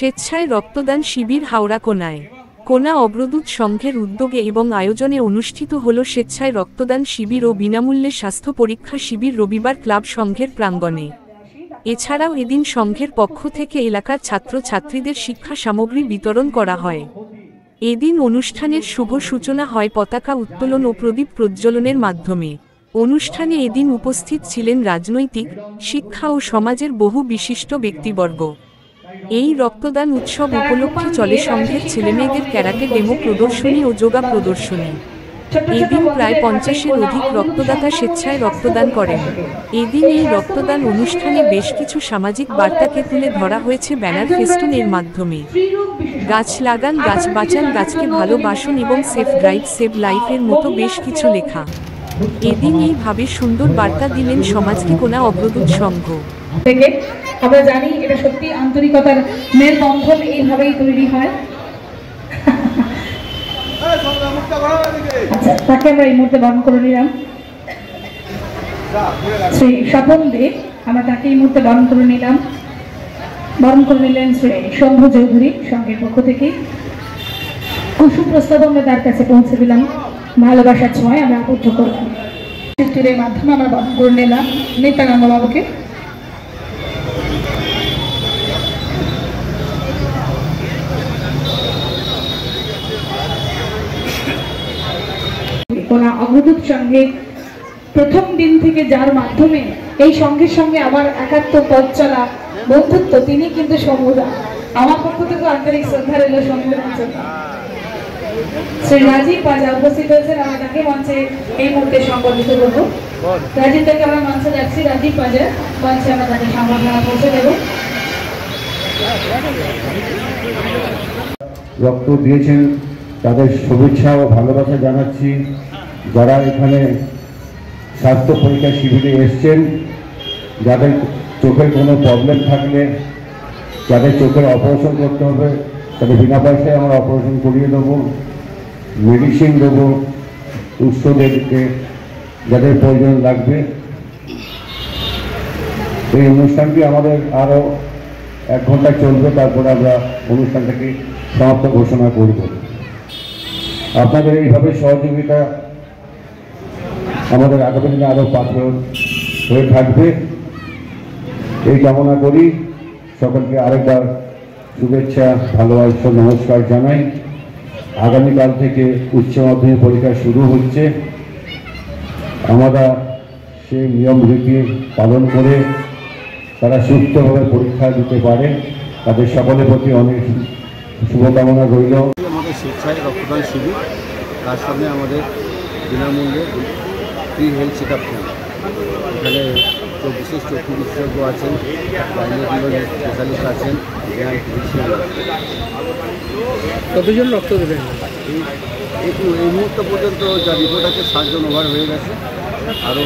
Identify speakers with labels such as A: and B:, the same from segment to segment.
A: স্বেচ্ছায় রক্তদান শিবির হাওড়া কোনায়। কোনা অগ্রদূত সংঘের উদ্যোগে এবং আয়োজনে অনুষ্ঠিত হল স্বেচ্ছায় রক্তদান শিবির ও বিনামূল্যে স্বাস্থ্য পরীক্ষা শিবির রবিবার ক্লাব সংঘের প্রাঙ্গণে। এছাড়াও এদিন সংঘের পক্ষ থেকে এলাকার ছাত্রছাত্রীদের শিক্ষা সামগ্রী বিতরণ করা হয়। এদিন অনুষ্ঠানের শুভ সূচনা হয় পতাকা উত্তোলন ও প্রদীপ প্রজ্বলনের মাধ্যমে। অনুষ্ঠানে এদিন উপস্থিত ছিলেন রাজনৈতিক, শিক্ষা ও সমাজের বহু বিশিষ্ট ব্যক্তিবর্গ। এই রক্তদান উৎসব উপলক্ষে চলে সংঘের ছেলেমেয়েদের ক্যারাটে ডেমো প্রদর্শনী ও যোগা প্রদর্শনী। এদিন প্রায় 50-এর অধিক রক্তদাতা স্বেচ্ছায় রক্তদান করেন। এদিন এই রক্তদান অনুষ্ঠানে বেশ কিছু সামাজিক বার্তাকে তুলে ধরা হয়েছে ব্যানার ফেস্টুনের মাধ্যমে। গাছ লাগান, গাছ বাঁচান, গাছকে ভালোবাসুন এবং সেভ ড্রাইভ সেভ লাইফের মতো বেশ কিছু লেখা। এদিন এইভাবে সুন্দর বার্তা দিলেন সমাজকে কোনা অগ্রদূত সংঘ
B: থেকে। আমরা জানি এটা সত্যি আন্তরিকতার মেলবন্ধন এইভাবেই তৈরি হয়। আচ্ছা, তাকে আমরা এই মুহূর্তে বরণ করে নিলাম। শ্রী স্বপন দে, আমরা তাকে এই মুহূর্তে বরণ করে নিলাম। বরণ করে নিলেন শ্রী শম্ভু চৌধুরী সংঘের পক্ষ থেকে। কুসুম প্রস্তাব আমরা তার কাছে পৌঁছে দিলাম। ভালোবাসার ছোঁয়ায় আমরা আবদ্ধ করলাম। চিত্রের মাধ্যমে আমরা বরণ করে নিলাম নিত্যানন্দ বাবুকে। কোনা অগ্রদূত সংঘে প্রথম দিন থেকে যার মাধ্যমে এই সংঘের সঙ্গে আমার একাত্ম পথ চলা বন্ধুত্ব, তিনি কিন্তু সমুদা। আমার পক্ষ থেকে আন্তরিক শ্রদ্ধা রইল সমুদার জন্য। শ্রী রাজীব পাজা উপস্থিত হয়েছেন, আমরা তাকে মঞ্চে এই মুহূর্তে সংবর্ধিত করব। রাজীব থেকে আমরা মঞ্চে যাচ্ছি। রাজীব পাজা মঞ্চে আমরা তাকে সংবর্ধনা পৌঁছে দেব।
C: রক্ত দিয়েছেন তাদের শুভেচ্ছা ও ভালোবাসা জানাচ্ছি। যারা এখানে স্বাস্থ্য পরীক্ষা শিবিরে এসছেন, যাদের চোখের কোনো প্রবলেম থাকলে, যাদের চোখের অপারেশন করতে হবে, তাদের বিনা পয়সায় আমরা অপারেশন করিয়ে দেবো, মেডিসিন দেবো উৎসদেরকে যাদের প্রয়োজন লাগবে। এই অনুষ্ঠানটি আমাদের আরও 1 ঘন্টা চলবে, তারপরে আমরা অনুষ্ঠানটাকে সমাপ্ত ঘোষণা করব। আপনাদের এইভাবে সহযোগিতা আমাদের আগামী দিনে আরও পাত্র হয়ে থাকবে এই কামনা করি। সকলকে আরেকবার শুভেচ্ছা, ভালোবাসা, নমস্কার জানাই। আগামীকাল থেকে উচ্চ মাধ্যমিক পরীক্ষা শুরু হচ্ছে। আমরা সেই নিয়ম রীতি পালন করে তারা সুস্থভাবে পরীক্ষা দিতে পারে, তাদের সকলের প্রতি অনেক শুভকামনা রইল।
D: আমাদের স্বেচ্ছায় রক্তদান শিবির, তার সঙ্গে আমাদের বিনামূল্যে free health check up camp. এখানে বিশেষ চক্ষু বিশেষজ্ঞ আছেন, গাইনোকোলজি স্পেশালিস্ট আছেন, জেনারেল ফিজিশিয়ান আছেন।
E: কতজন রক্ত দেবেন?
D: এই মুহূর্ত পর্যন্ত যা রিপোর্ট আছে 7 জন ওভার হয়ে গেছে, আরও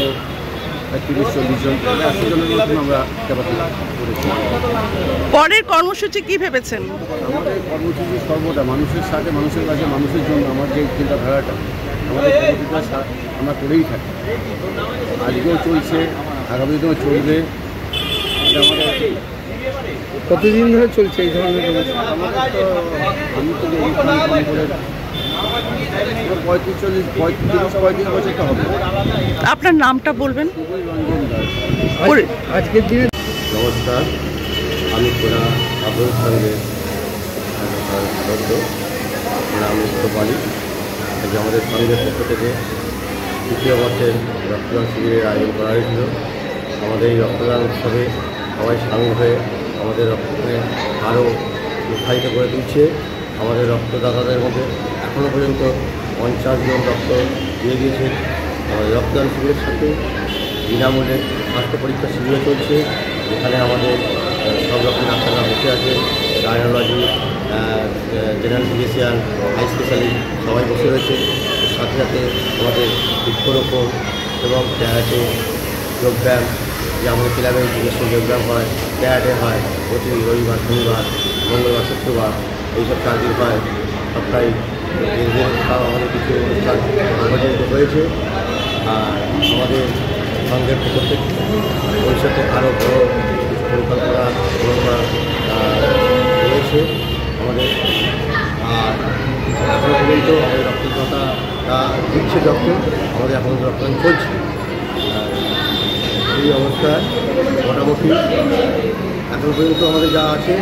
D: 30-40 জন 80 জনের মতন আমরা ক্যাপাসিটি করেছি।
E: পরের কর্মসূচি কি ভেবেছেন?
D: আমাদের কর্মসূচি সর্বদা মানুষের সাথে, মানুষের কাছে, মানুষের জন্য আমার যে চিন্তাধারাটা, আমাদের কর্মসূচিটা আমরা করেই থাকি। আজকেও চলছে, আগামী দিনেও চলবে।
E: কতদিন ধরে চলছে এই ধরনের?
D: আমাদের তো আমি তো অনুষ্ঠান করে 35-40 বছর তো হবে।
E: আপনার নামটা বলবেন?
D: আজকের দিনে নমস্কার, আমি কোনা অগ্রদূত সংঘের সদস্য, নাম উত্তপালি। আজ আমাদের সংঘের পক্ষ থেকে দ্বিতীয় বর্ষের রক্তদান শিবিরের আয়োজন করা হয়েছিল। আমাদের এই রক্তদান উৎসবে সবাই সামিল হয়ে আমাদের রক্তকে আরও উৎসাহিত করে তুলছে। আমাদের রক্তদাতাদের মধ্যে এখনও পর্যন্ত 50 জন রক্ত দিয়ে দিয়েছে। আমাদের রক্তদান শিবিরের সাথে বিনামূল্যে স্বাস্থ্য পরীক্ষা শিবিরও চলছে, যেখানে আমাদের সব রকম ডাক্তাররা বসে আছে। Gynaecology, general physician, eye specialist সবাই বসে রয়েছে। সাথে সাথে আমাদের বৃক্ষরোপণ এবং ক্যারাটে যোগব্যায়াম, যে আমাদের ক্লাবের নিজস্ব যোগব্যায়াম হয়, ক্যারাটে হয় প্রতি রবিবার, শনিবার, মঙ্গলবার, শুক্রবার, এইসব 4 দিন হয় সপ্তাহে। আমাদের কিছু অনুষ্ঠান আয়োজিত হয়েছে। আর আমাদের সংঘের পক্ষ থেকে ভবিষ্যতে আরও বড় পরিকল্পনা গ্রহণ করা চলছে আমাদের। আর এখনো পর্যন্ত আমাদের রক্তদাতা দিচ্ছে ডক্টর, আমাদের এখন রক্তদান চলছে। এই অবস্থায় মোটামুটি এখনো পর্যন্ত আমাদের যা আছে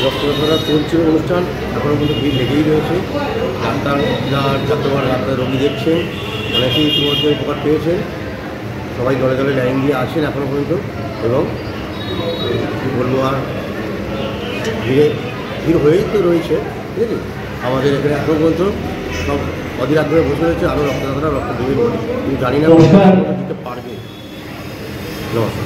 D: রক্তদাতা চলছে অনুষ্ঠান, এখনও পর্যন্ত ভিড় লেগেই রয়েছে। ডাক্তার রোগী দেখছেন, অনেকেই ইতিমধ্যে উপকার পেয়েছেন, সবাই দলে দলে লাইন দিয়ে আছেন এখনও পর্যন্ত। এবং কী বলবো, আর ভিড় হয়েই তো রয়েছে, ঠিক আছে। আমাদের এখানে এখনও পর্যন্ত সব অধীর আগ্রহে বসে রয়েছে, আরও রক্তদাতারা রক্ত দেবেন বলে, কিন্তু জানি না দিতে পারবে। নমস্কার।